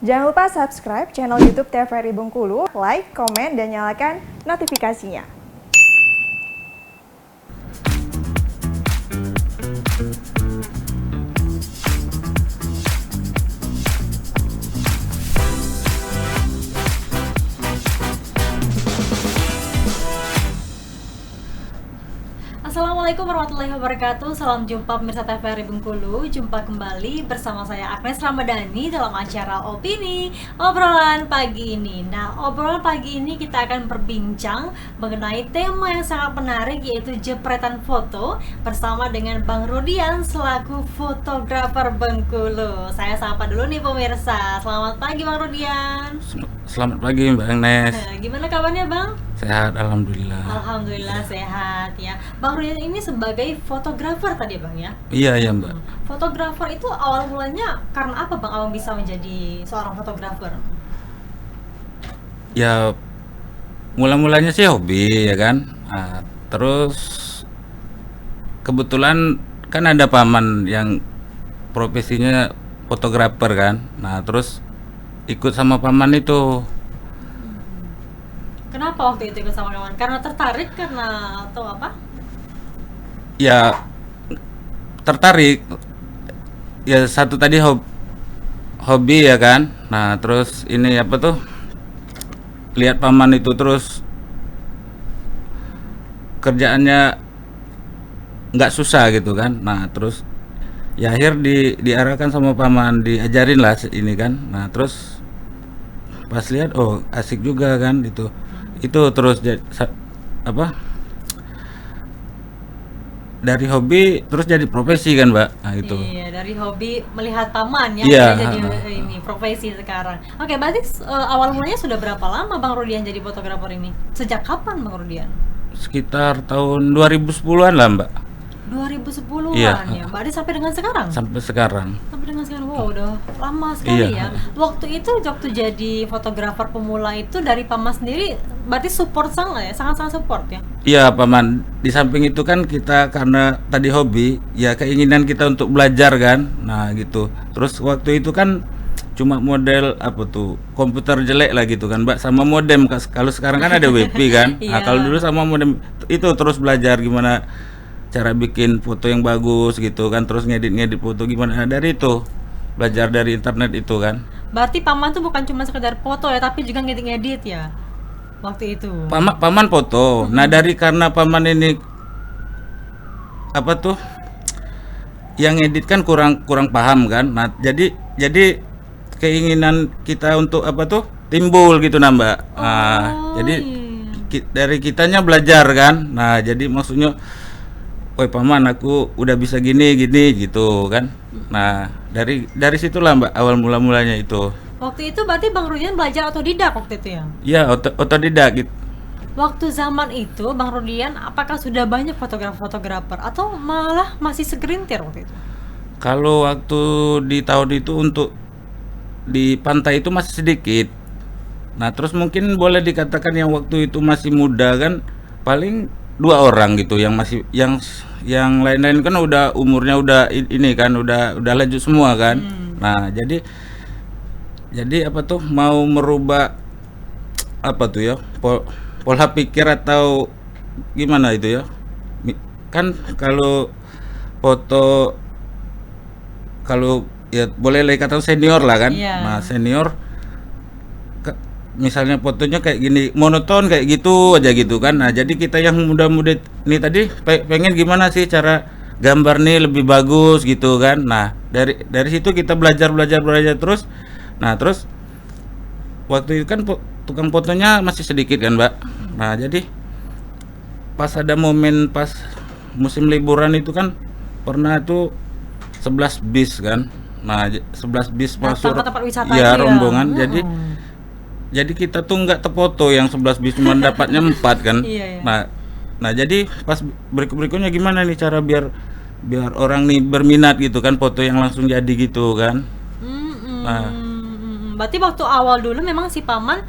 Jangan lupa subscribe channel YouTube TVRI Bengkulu, like, komen, dan nyalakan notifikasinya. Assalamualaikum warahmatullahi wabarakatuh. Salam jumpa pemirsa TVRI Bengkulu. Jumpa kembali bersama saya Agnes Ramadhani dalam acara Opini Obrolan Pagi ini. Nah, obrolan pagi ini kita akan berbincang mengenai tema yang sangat menarik, yaitu jepretan foto bersama dengan Bang Rudian selaku fotografer Bengkulu. Saya sapa dulu nih pemirsa. Selamat pagi Bang Rudian. Selamat pagi Mbak Agnes. Gimana kabarnya Bang? Sehat, alhamdulillah. Alhamdulillah sehat ya. Bang Rudian ini sebagai fotografer tadi Bang ya? Iya Mbak. Fotografer itu awal mulanya karena apa Bang Abang bisa menjadi seorang fotografer? Ya mula-mulanya sih hobi ya kan. Nah, terus kebetulan kan ada paman yang profesinya fotografer kan. Nah terus ikut sama paman itu. Kenapa waktu itu ikut sama kawan? Karena tertarik karena atau apa? Ya tertarik. Ya satu tadi hobi ya kan. Nah terus ini apa tuh? Lihat paman itu terus kerjaannya nggak susah gitu kan. Nah terus ya diarahkan sama paman, diajarin lah ini kan. Nah terus pas lihat oh asik juga kan itu terus dari hobi terus jadi profesi kan Mbak. Nah itu Iya, dari hobi melihat paman ya, Iya, jadi ini profesi sekarang. Oke, berarti awal mulanya sudah berapa lama Bang Rudian jadi fotografer ini? Sejak kapan Bang Rudian? sekitar tahun 2010-an lah Mbak. 2010-an Iya. ya, berarti sampai dengan sekarang? Sampai sekarang. Sampai dengan sekarang, wow udah lama sekali Iya. ya. Waktu jadi fotografer pemula itu dari paman sendiri, berarti support sangat-sangat support ya? Iya paman, di samping itu kan kita karena tadi hobi, ya keinginan kita untuk belajar kan. Nah gitu. Terus waktu itu kan cuma model komputer jelek lah gitu kan Mbak, sama modem. Kalau sekarang kan ada WiFi kan. Nah Iya. kalau dulu sama modem itu terus belajar gimana cara bikin foto yang bagus gitu kan, terus ngedit foto gimana. Nah, dari itu belajar dari internet itu kan. Berarti paman tuh bukan cuma sekedar foto ya, tapi juga ngedit-ngedit ya waktu itu. Paman foto. Nah dari karena paman ini yang edit kan kurang paham kan. Nah jadi keinginan kita untuk timbul gitu nah Mbak. Nah jadi dari kitanya belajar kan. Nah jadi maksudnya woi paman aku udah bisa gini gitu kan. Nah dari situlah Mbak awal mulanya itu. Waktu itu berarti Bang Rudian belajar otodidak waktu itu ya? Iya otodidak gitu. Waktu zaman itu Bang Rudian apakah sudah banyak fotografer atau malah masih segelintir waktu itu? Kalau waktu di tahun itu untuk di pantai itu masih sedikit. Nah terus mungkin boleh dikatakan yang waktu itu masih muda kan paling 2 orang gitu, yang masih yang lain-lain kan udah umurnya udah ini kan udah lanjut semua kan. Nah jadi mau merubah pola pikir atau gimana itu ya, kan kalau foto kalau ya boleh kata senior lah kan. Iya. Nah senior misalnya fotonya kayak gini monoton kayak gitu aja gitu kan. Nah jadi kita yang muda-muda ini tadi pengen gimana sih cara gambar nih lebih bagus gitu kan. Nah dari situ kita belajar terus. Nah terus waktu itu kan tukang fotonya masih sedikit kan Mbak. Nah jadi pas ada momen pas musim liburan itu kan pernah tuh 11 bis kan. Nah 11 bis masuk tempat wisata ya itu rombongan. ya. Jadi kita tuh nggak terfoto yang 11 bis, cuma dapatnya 4 kan. Iya. Nah jadi pas berikutnya gimana nih cara biar orang nih berminat gitu kan, foto yang langsung jadi gitu kan. Nah Berarti waktu awal dulu memang si paman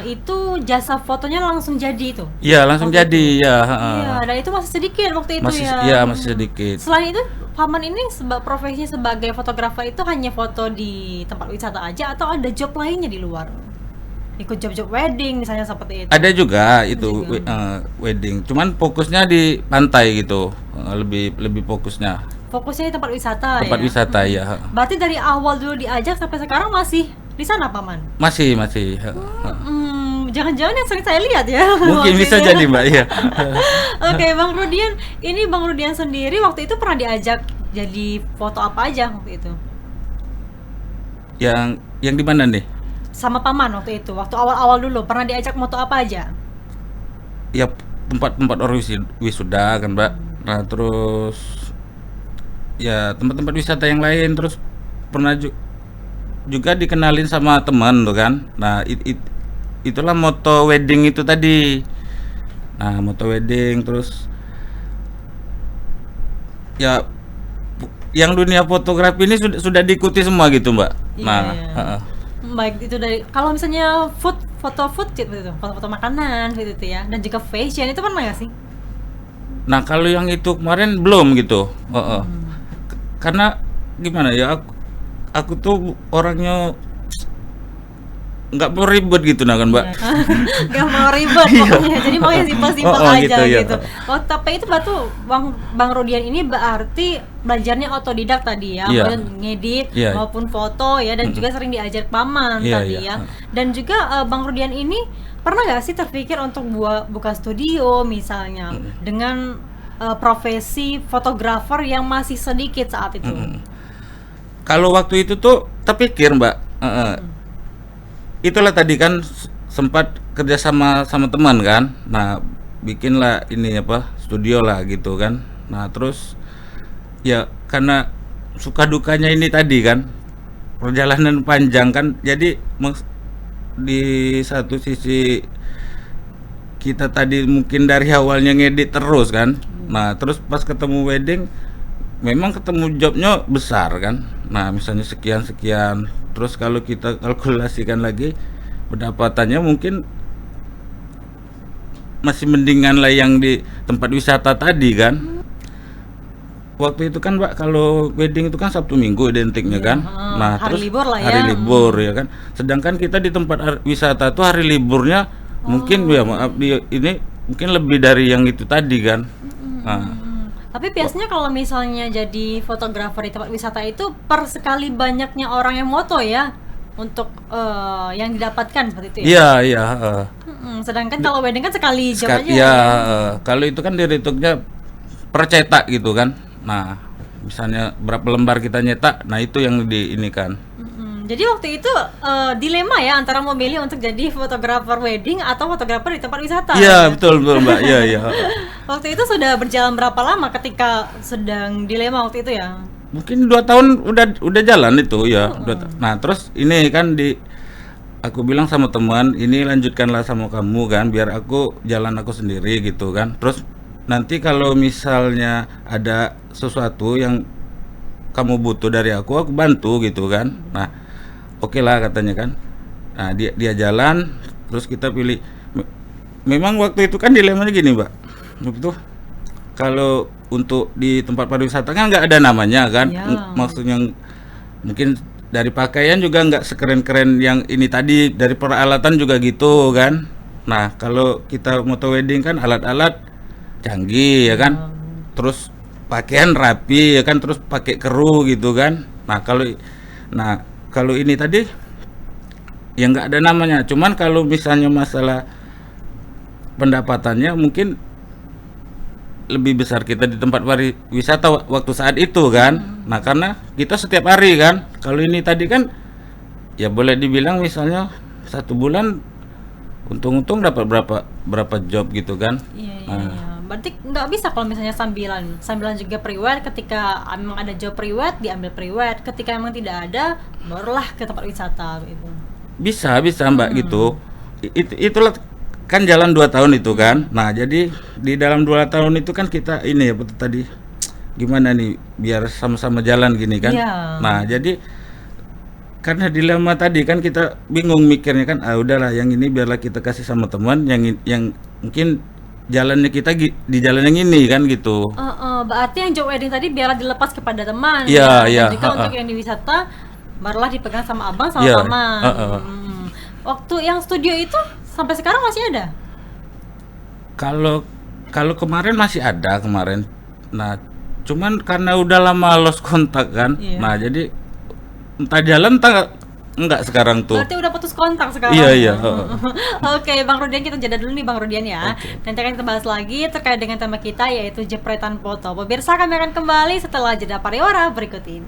itu jasa fotonya langsung jadi itu? iya langsung Waktu jadi itu. ya. Iya, dan itu masih sedikit waktu itu ya. Iya masih sedikit. Selain itu Paman ini profesinya sebagai fotografer itu hanya foto di tempat wisata aja atau ada job lainnya di luar? Ikut job-job wedding misalnya seperti itu. Ada juga itu wedding, cuman fokusnya di pantai gitu, lebih fokusnya Fokusnya di tempat wisata tempat ya. wisata ya. Berarti dari awal dulu diajak sampai sekarang masih di sana, Paman? Masih. Jangan-jangan yang sering saya lihat ya. Mungkin bisa maksudnya. jadi Mbak ya. Oke, Bang Rudian, ini Bang Rudian sendiri waktu itu pernah diajak jadi foto apa aja waktu itu? Yang di mana nih? Sama Paman waktu itu, waktu awal-awal dulu pernah diajak foto apa aja? Ya tempat-tempat orang wisuda kan Mbak. Nah terus ya tempat-tempat wisata yang lain, terus pernah juga dikenalin sama teman tuh kan. Nah itulah moto wedding itu tadi. Nah moto wedding, terus ya yang dunia fotografi ini sudah diikuti semua gitu Mbak. Iya. Baik itu dari kalau misalnya foto food gitu, foto-foto makanan gitu ya, dan juga fashion itu pernah nggak sih? Nah kalau yang itu kemarin belum gitu. Karena gimana ya, aku tuh orangnya nggak mau ribet gitu nah kan Mbak. Nggak mau ribet pokoknya, jadi mau yang simpel-simpel aja gitu. Oh tapi itu batu Bang Rudian ini berarti belajarnya otodidak tadi ya, ngedit maupun foto ya, dan juga sering diajar Paman tadi ya. Dan juga Bang Rudian ini pernah nggak sih terpikir untuk buka studio misalnya dengan profesi fotografer yang masih sedikit saat itu? Kalau waktu itu tuh terpikir Mbak. Itulah tadi kan sempat kerja sama teman kan. Nah, bikinlah ini studio lah gitu kan. Nah, terus ya karena suka dukanya ini tadi kan, perjalanan panjang kan. Jadi di satu sisi kita tadi mungkin dari awalnya ngedit terus kan. Nah, terus pas ketemu wedding memang ketemu jobnya besar kan. Nah, misalnya sekian, terus kalau kita kalkulasikan lagi pendapatannya mungkin masih mendingan lah yang di tempat wisata tadi kan. Waktu itu kan Mbak, kalau wedding itu kan Sabtu Minggu identiknya kan. Nah, hari terus libur lah ya. Hari libur ya kan. Sedangkan kita di tempat wisata tuh hari liburnya mungkin ya maaf ini mungkin lebih dari yang itu tadi kan. Tapi biasanya kalau misalnya jadi fotografer di tempat wisata itu per sekali banyaknya orang yang moto ya untuk yang didapatkan seperti itu ya? Iya. Sedangkan kalau wedding kan sekali jam aja. Iya, kalau itu kan direhitungnya per cetak gitu kan. Nah, misalnya berapa lembar kita nyetak, nah itu yang diinikan. Jadi waktu itu dilema ya antara memilih untuk jadi fotografer wedding atau fotografer di tempat wisata. Iya, betul Mbak. Iya. Waktu itu sudah berjalan berapa lama ketika sedang dilema waktu itu ya? Mungkin 2 tahun udah jalan itu ya. Nah, terus ini kan aku bilang sama teman, ini lanjutkanlah sama kamu kan, biar aku jalan aku sendiri gitu kan. Terus nanti kalau misalnya ada sesuatu yang kamu butuh dari aku bantu gitu kan. Nah, oke lah katanya kan. Nah, dia jalan, terus kita pilih. Memang waktu itu kan dilemanya gini, Mbak. Betul. Kalau untuk di tempat pariwisata kan nggak ada namanya kan. Maksudnya mungkin dari pakaian juga nggak sekeren-keren yang ini tadi, dari peralatan juga gitu kan. Nah, kalau kita moto wedding kan alat-alat canggih ya kan. Terus pakaian rapi ya kan, terus pakai kru gitu kan. Nah, kalau ini tadi ya nggak ada namanya. Cuman kalau misalnya masalah pendapatannya mungkin lebih besar kita di tempat wisata waktu saat itu kan. Nah, karena kita setiap hari kan. Kalau ini tadi kan ya boleh dibilang misalnya 1 bulan untung-untung dapat berapa job gitu kan. Iya. Berarti nggak bisa kalau misalnya sambilan juga pre-wed. Ketika memang ada job pre-wed diambil pre-wed, ketika memang tidak ada barulah ke tempat wisata gitu. Bisa Mbak gitu. Itulah kan jalan 2 tahun itu kan. Nah, jadi di dalam 2 tahun itu kan kita ini ya betul tadi gimana nih biar sama-sama jalan gini kan. Nah, jadi karena dilema tadi kan kita bingung mikirnya kan, udahlah yang ini biarlah kita kasih sama teman, yang mungkin jalannya kita di jalan yang ini kan gitu. Berarti yang job wedding tadi biarlah dilepas kepada teman. Iya, ya. iya, Dan juga untuk yang di wisata barulah dipegang sama abang sama Iya, paman. Waktu yang studio itu sampai sekarang masih ada? Kalau kemarin masih ada kemarin. Nah, cuman karena udah lama lost kontak kan. Iya. Nah, jadi entah jalan entah enggak sekarang tuh. Berarti udah putus kontak sekarang. Iya, iya. Oke, Bang Rudian, kita jeda dulu nih Bang Rudian ya. Oke. Nanti akan kita bahas lagi terkait dengan tema kita yaitu jepretan foto. Pemirsa, kami akan kembali setelah jeda pariwara berikut ini.